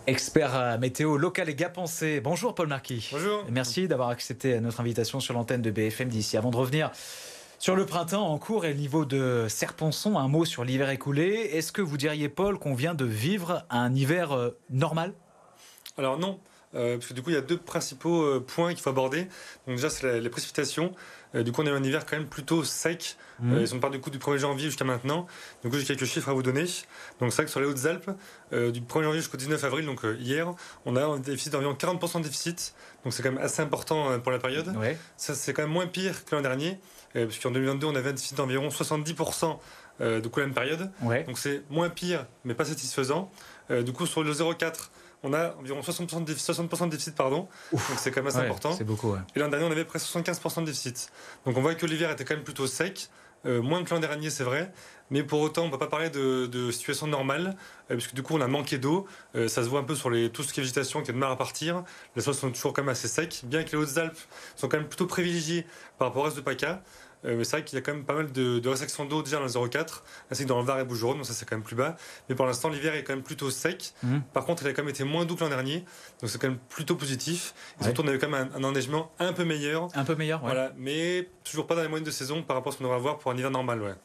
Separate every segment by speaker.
Speaker 1: Expert météo local et Gap-Pensée. Bonjour Paul Marquis.
Speaker 2: Bonjour.
Speaker 1: Merci d'avoir accepté notre invitation sur l'antenne de BFM d'ici. Avant de revenir sur le printemps en cours et le niveau de Serre-Ponçon, un mot sur l'hiver écoulé. Est-ce que vous diriez, Paul, qu'on vient de vivre un hiver normal ?
Speaker 2: Alors non, parce que du coup il y a deux principaux points qu'il faut aborder. Donc déjà c'est les précipitations. Du coup on a eu un hiver quand même plutôt sec. Ils ont part du coup du 1er janvier jusqu'à maintenant. Du coup j'ai quelques chiffres à vous donner. Donc c'est vrai que sur les Hautes-Alpes, du 1er janvier jusqu'au 19 avril, donc hier, on a un déficit d'environ 40% de déficit. Donc c'est quand même assez important pour la période.
Speaker 1: Ouais.
Speaker 2: Ça c'est quand même moins pire que l'an dernier. Parce qu'en 2022 on avait un déficit d'environ 70% de coup la même période.
Speaker 1: Ouais.
Speaker 2: Donc c'est moins pire mais pas satisfaisant. Du coup sur le 0,4, on a environ 60% de déficit, pardon.
Speaker 1: Ouf.
Speaker 2: Donc c'est quand même assez important.
Speaker 1: C'est beaucoup, ouais.
Speaker 2: Et l'an dernier, on avait presque 75% de déficit. Donc on voit que l'hiver était quand même plutôt sec, moins que l'an dernier, c'est vrai. Mais pour autant, on ne peut pas parler de situation normale, puisque du coup, on a manqué d'eau. Ça se voit un peu sur tout ce qui est végétation qui a de mal à partir. Les sols sont toujours quand même assez secs, bien que les Hautes-Alpes sont quand même plutôt privilégiées par rapport au reste de PACA. Mais c'est vrai qu'il y a quand même pas mal de restrictions d'eau déjà dans le 0,4, ainsi que dans le Var et Bouches-du-Rhône, donc ça c'est quand même plus bas. Mais pour l'instant, l'hiver est quand même plutôt sec. Par contre, il a quand même été moins doux que l'an dernier, donc c'est quand même plutôt positif. Et surtout, on a eu quand même un enneigement un peu meilleur.
Speaker 1: Un peu meilleur, ouais.
Speaker 2: Voilà, mais toujours pas dans les moyennes de saison par rapport à ce qu'on devrait avoir pour un hiver normal. Ouais.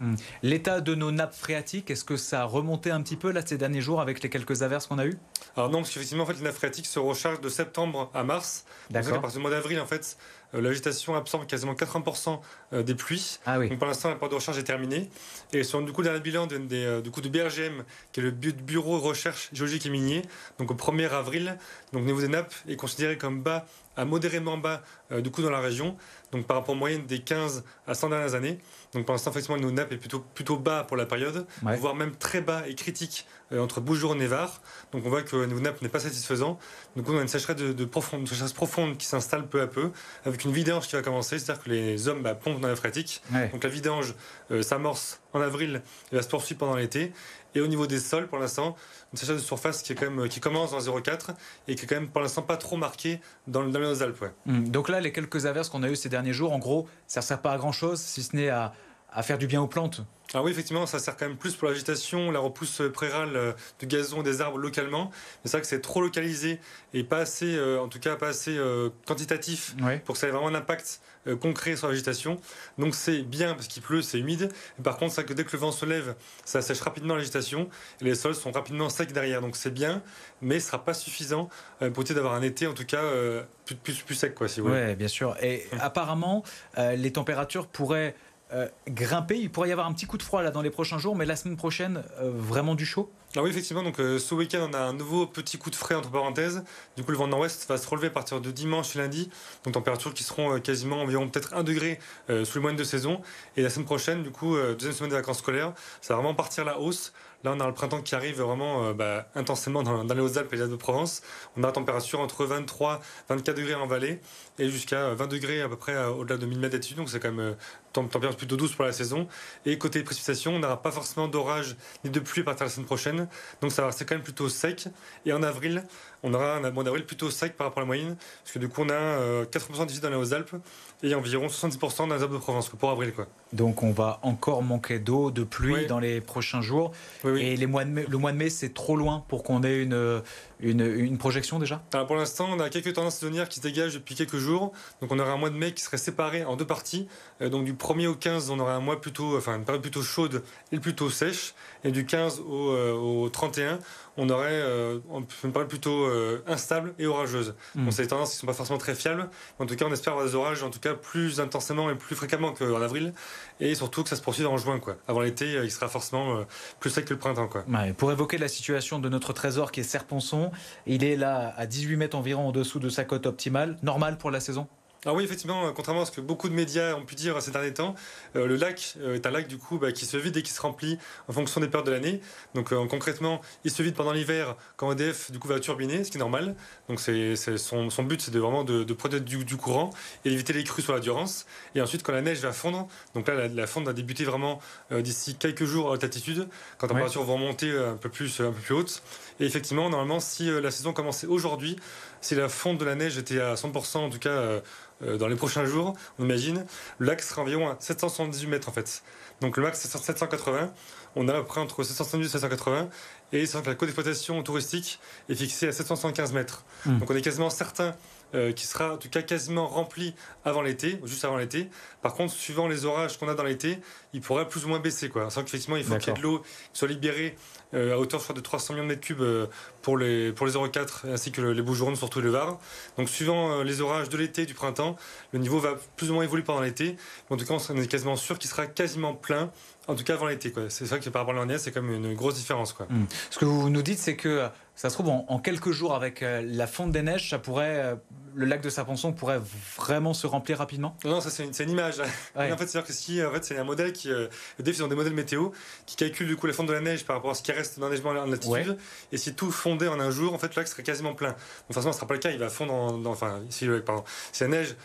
Speaker 1: L'état de nos nappes phréatiques, est-ce que ça a remonté un petit peu là ces derniers jours avec les quelques averses qu'on a eues ?
Speaker 2: Alors non, parce qu'effectivement, en fait, les nappes phréatiques se rechargent de septembre à mars.
Speaker 1: D'accord.
Speaker 2: Donc à partir du mois d'avril, en fait, la végétation absorbe quasiment 80% des pluies.
Speaker 1: Ah oui.
Speaker 2: Donc pour l'instant, la période de recharge est terminée. Et sur du coup, le dernier bilan du coup, de BRGM, qui est le Bureau Recherche Géologique et Minier, donc au 1er avril, donc le niveau des nappes est considéré comme bas à modérément bas du coup dans la région, donc par rapport aux moyennes des 15 à 100 dernières années. Donc pour l'instant, effectivement, le niveau de nappe est plutôt bas pour la période,
Speaker 1: Ouais.
Speaker 2: voire même très bas et critique entre Bouches-du-Rhône et Var. Donc on voit que le niveau de nappe n'est pas satisfaisant. Donc on a une sécheresse une sécheresse profonde qui s'installe peu à peu, avec une vidange qui va commencer, c'est-à-dire que les hommes pompent dans la phréatique.
Speaker 1: Ouais.
Speaker 2: Donc la vidange s'amorce en avril et va se poursuivre pendant l'été. Et au niveau des sols, pour l'instant, une sécheresse de surface qui commence dans le 0,4 et qui est quand même pour l'instant pas trop marquée dans les Hautes-Alpes. Ouais.
Speaker 1: Donc là, les quelques averses qu'on a eues ces derniers jours, en gros, ça ne sert pas à grand-chose, si ce n'est à faire du bien aux plantes.
Speaker 2: Alors oui, effectivement, ça sert quand même plus pour la végétation, la repousse prérale de gazon et des arbres localement. Mais c'est vrai que c'est trop localisé et pas assez, en tout cas pas assez quantitatif
Speaker 1: Ouais.
Speaker 2: pour que ça ait vraiment un impact concret sur la végétation. Donc c'est bien parce qu'il pleut, c'est humide. Mais par contre, c'est vrai que dès que le vent se lève, ça sèche rapidement la végétation et les sols sont rapidement secs derrière. Donc c'est bien, mais ce ne sera pas suffisant pour essayer d'avoir un été, en tout cas, plus sec, quoi, si vous voulez.
Speaker 1: Oui, bien sûr. Et apparemment, les températures pourraient grimper. Il pourrait y avoir un petit coup de froid là dans les prochains jours, mais la semaine prochaine, vraiment du chaud.
Speaker 2: Alors oui, effectivement, donc ce week-end, on a un nouveau petit coup de frais entre parenthèses. Du coup, le vent nord-ouest va se relever à partir de dimanche et lundi. Donc températures qui seront quasiment environ peut-être 1 degré sous les moyennes de saison. Et la semaine prochaine, du coup, deuxième semaine des vacances scolaires, ça va vraiment partir la hausse. Là, on a le printemps qui arrive vraiment intensément dans les Hautes-Alpes et les Alpes-de-Provence. On a la température entre 23 24 degrés en vallée et jusqu'à 20 degrés à peu près au-delà de 1000 mètres d'altitude. Donc c'est quand même température plutôt douce pour la saison. Et côté précipitation, on n'aura pas forcément d'orage ni de pluie à partir de la semaine prochaine. Donc c'est quand même plutôt sec. Et en avril, on aura un mois d'avril plutôt sec par rapport à la moyenne. Parce que du coup, on a 80% de déficit dans les Hautes-Alpes et environ 70% dans les Alpes-de-Provence pour avril, quoi.
Speaker 1: Donc on va encore manquer d'eau, de pluie
Speaker 2: Oui.
Speaker 1: dans les prochains jours.
Speaker 2: Oui, oui.
Speaker 1: Et le mois de mai, c'est trop loin pour qu'on ait une projection déjà ?
Speaker 2: Alors pour l'instant, on a quelques tendances saisonnières qui se dégagent depuis quelques jours. Donc on aura un mois de mai qui serait séparé en deux parties. Donc du 1er au 15, on aura une période plutôt chaude et plutôt sèche. Et du 15 au 31, on aurait une période plutôt instable et orageuse. Donc c'est des tendances qui ne sont pas forcément très fiables. En tout cas, on espère avoir des orages en tout cas plus intensément et plus fréquemment qu'en avril. Et surtout que ça se poursuive en juin, quoi. Avant l'été, il sera forcément plus sec que le printemps, quoi.
Speaker 1: Ouais, pour évoquer la situation de notre trésor qui est Serre-Ponçon, il est là à 18 mètres environ en dessous de sa cote optimale. Normal pour la saison ?
Speaker 2: Alors oui, effectivement, contrairement à ce que beaucoup de médias ont pu dire ces derniers temps, le lac est un lac du coup qui se vide et qui se remplit en fonction des périodes de l'année. Donc concrètement, il se vide pendant l'hiver quand EDF du coup va turbiner, ce qui est normal. Donc son but, c'est vraiment de produire du courant et d'éviter les crues sur la Durance. Et ensuite, quand la neige va fondre, donc là la fonte va débuter vraiment d'ici quelques jours à haute altitude, quand la température va remonter un peu plus haute. Et effectivement, normalement, si la saison commençait aujourd'hui, si la fonte de la neige était à 100%, en tout cas dans les prochains jours, on imagine, le lac sera environ à 778 mètres en fait. Donc le max c'est 780. on a à peu près entre 770 et 780. Et c'est vrai que la cote d'exploitation touristique est fixée à 775 mètres. Donc on est quasiment certain qui sera en tout cas quasiment rempli avant l'été, juste avant l'été. Par contre, suivant les orages qu'on a dans l'été, il pourrait plus ou moins baisser, quoi. C'est vrai qu'effectivement, il faut qu'il y ait de l'eau qui soit libérée à hauteur je crois, de 300 millions de mètres cubes pour les 04 ainsi que les Bouches-du-Rhône, surtout le Var. Donc suivant les orages de l'été et du printemps, le niveau va plus ou moins évoluer pendant l'été. En tout cas, on est quasiment sûr qu'il sera quasiment plein. En tout cas avant l'été, quoi. C'est vrai que par rapport à l'année, c'est quand même une grosse différence, quoi.
Speaker 1: Ce que vous nous dites, c'est que ça se trouve en quelques jours avec la fonte des neiges, ça pourrait, le lac de Saponçon pourrait vraiment se remplir rapidement.
Speaker 2: Non, ça c'est une image. Ouais. En fait, c'est-à-dire que si, en fait, c'est un modèle qui, le DEF, ils ont des modèles météo qui calculent du coup la fonte de la neige par rapport à ce qui reste d'enneigement en altitude. Ouais. Et si tout fondait en un jour, en fait, le lac serait quasiment plein. Donc forcément, ce sera pas le cas. Il va fondre enfin, si le lac, pardon, si la neige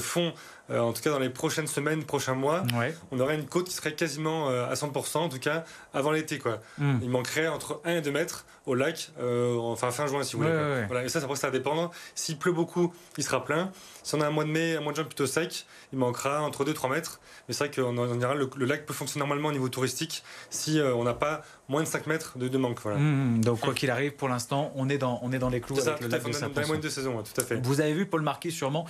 Speaker 2: fond. En tout cas, dans les prochaines semaines, prochains mois, on aurait une côte qui serait quasiment à 100%, en tout cas avant l'été, quoi. Il manquerait entre 1 et 2 mètres au lac, enfin fin juin, si vous voulez. Voilà. Et ça va dépendre. S'il pleut beaucoup, il sera plein. Si on a un mois de mai, un mois de juin plutôt sec, il manquera entre 2 et 3 mètres. Mais c'est vrai qu'en général, le lac peut fonctionner normalement au niveau touristique si on n'a pas moins de 5 mètres de manque. Voilà.
Speaker 1: Donc, quoi qu'il arrive, pour l'instant, on est dans les clous avec le lac de Saponçon.
Speaker 2: Dans les moyennes de saison, tout à fait.
Speaker 1: Vous avez vu, Paul Marquis, sûrement,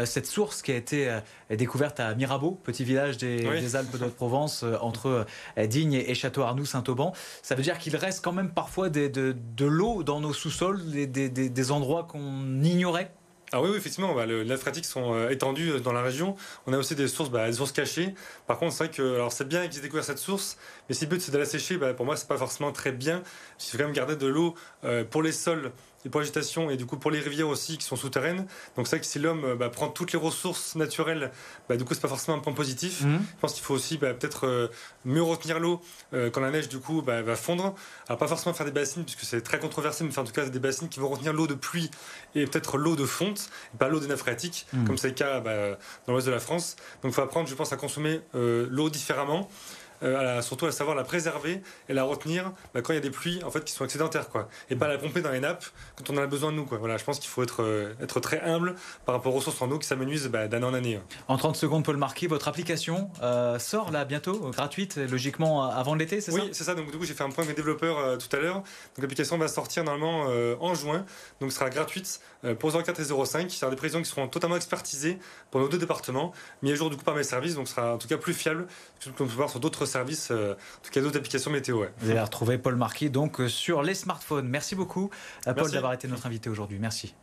Speaker 1: cette source qui a été découverte à Mirabeau, petit village des Alpes de Haute-Provence, entre Digne et Château-Arnoux-Saint-Auban. Ça veut dire qu'il reste quand même parfois de l'eau dans nos sous-sols, des endroits qu'on ignorait.
Speaker 2: Ah oui, effectivement, les nappes phréatiques sont étendues dans la région. On a aussi des sources cachées. Par contre, c'est vrai que alors c'est bien qu'ils aient découvert cette source, mais si le but c'est de la sécher, pour moi c'est pas forcément très bien. Il faut quand même garder de l'eau pour les sols et pour l'agitation et du coup pour les rivières aussi qui sont souterraines. Donc c'est vrai que si l'homme prend toutes les ressources naturelles, du coup c'est pas forcément un point positif. Je pense qu'il faut aussi peut-être mieux retenir l'eau quand la neige du coup va fondre. Alors pas forcément faire des bassines puisque c'est très controversé, mais faire en tout cas des bassines qui vont retenir l'eau de pluie et peut-être l'eau de fonte, et pas l'eau des nappes phréatiques, comme c'est le cas dans l'ouest de la France. Donc il faut apprendre, je pense, à consommer l'eau différemment. Surtout à savoir la préserver et la retenir quand il y a des pluies en fait qui sont excédentaires, quoi, et pas la pomper dans les nappes quand on en a besoin de nous, quoi. Voilà, je pense qu'il faut être très humble par rapport aux ressources en eau qui s'amenuisent d'année en année.
Speaker 1: En 30 secondes, Paul Marquis, votre application sort là bientôt, gratuite, logiquement avant l'été, c'est ça?
Speaker 2: Oui, c'est ça. Donc du coup j'ai fait un point avec mes développeurs tout à l'heure. Donc l'application va sortir normalement en juin, donc sera gratuite pour 04 et 05. Il y aura des prévisions qui seront totalement expertisées pour nos deux départements, mis à jour du coup par mes services, donc sera en tout cas plus fiable que ce qu'on peut voir sur d'autres services, en tout cas d'autres applications météo. Ouais.
Speaker 1: Vous allez retrouver Paul Marquis donc sur les smartphones. Merci beaucoup, Paul, d'avoir été notre invité aujourd'hui. Merci.